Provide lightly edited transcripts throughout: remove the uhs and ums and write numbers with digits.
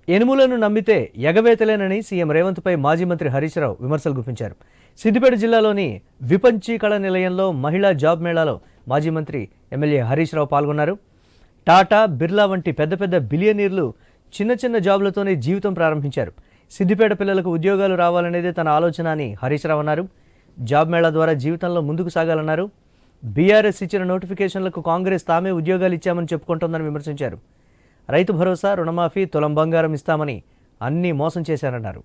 ఎనుములను నమ్మితే ఎగవేతలేనని సీఎం రేవంత్పై మాజీ మంత్రి హరీష్ రావు విమర్శలు గుప్పించారు. సిద్దిపేట జిల్లాలోని విపంచీ కళ నిలయంలో మహిళా జాబ్ మేళాలో మాజీ మంత్రి ఎమ్మెల్యే హరీష్ రావు పాల్గొన్నారు. టాటా, బిర్లా వంటి పెద్ద పెద్ద బిలియనీర్లు చిన్న చిన్న జాబులతోనే జీవితం ప్రారంభించారు. సిద్దిపేట పిల్లలకు ఉద్యోగాలు రావాలనేదే తన ఆలోచన అని హరీష్ రావు అన్నారు. జాబ్ మేళా ద్వారా జీవితంలో ముందుకు సాగాలన్నారు. బీఆర్ఎస్ ఇచ్చిన నోటిఫికేషన్లకు కాంగ్రెస్ తామే ఉద్యోగాలు ఇచ్చామని చెప్పుకుంటోందని విమర్శించారు. రైతు భరోసా, రుణమాఫీ, తులం బంగారం ఇస్తామని అన్నీ మోసం చేశారన్నారు.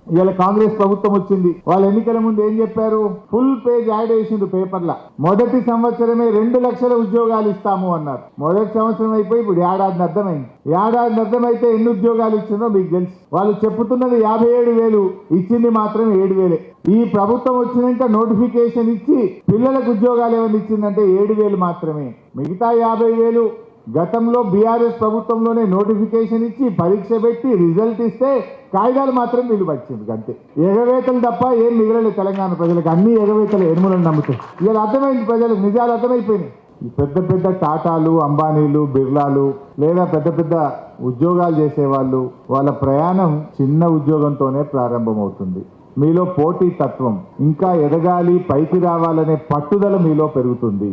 ఇవాళ కాంగ్రెస్ ప్రభుత్వం వచ్చింది. వాళ్ళ ఎన్నికల ముందు ఏం చెప్పారు? ఫుల్ పేజ్ యాడ్ వేసిండు పేపర్ల. మొదటి సంవత్సరమే 2 లక్షల ఉద్యోగాలు ఇస్తాము అన్నారు. మొదటి సంవత్సరం అయిపోయి ఇప్పుడు ఏడాది అర్థమైంది. ఏడాది అర్థమైతే ఎన్ని ఉద్యోగాలు ఇచ్చిందో మీకు తెలుసు. వాళ్ళు చెప్పుతున్నది 57,000, ఇచ్చింది మాత్రం 7,000. ఈ ప్రభుత్వం వచ్చినాక నోటిఫికేషన్ ఇచ్చి పిల్లలకు ఉద్యోగాలు ఏమైనా ఇచ్చిందంటే 7,000 మాత్రమే. మిగతా 50,000 గతంలో బీఆర్ఎస్ ప్రభుత్వంలోనే నోటిఫికేషన్ ఇచ్చి పరీక్ష పెట్టి రిజల్ట్ ఇస్తే కాగితాలు మాత్రం వీళ్ళు వచ్చింది. అంతే, ఎగవేతలు తప్ప ఏం మిగలలేదు తెలంగాణ ప్రజలకు. అన్ని ఎగవేతలు, ఎనుములను నమ్ముతాయి. ఇలా అర్థమైంది ప్రజలకు, నిజాలు అర్థమైపోయినాయి. పెద్ద పెద్ద టాటాలు, అంబానీలు, బిర్లాలు లేదా పెద్ద పెద్ద ఉద్యోగాలు చేసేవాళ్ళు వాళ్ళ ప్రయాణం చిన్న ఉద్యోగంతోనే ప్రారంభమవుతుంది. మీలో పోటీ తత్వం, ఇంకా ఎదగాలి, పైకి రావాలనే పట్టుదల మీలో పెరుగుతుంది.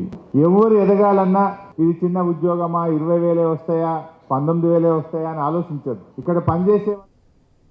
ఎవరు ఎదగాలన్నా ఇది చిన్న ఉద్యోగమా, 20,000 వస్తాయా, 19,000 వస్తాయా అని ఆలోచించదు. ఇక్కడ పనిచేసే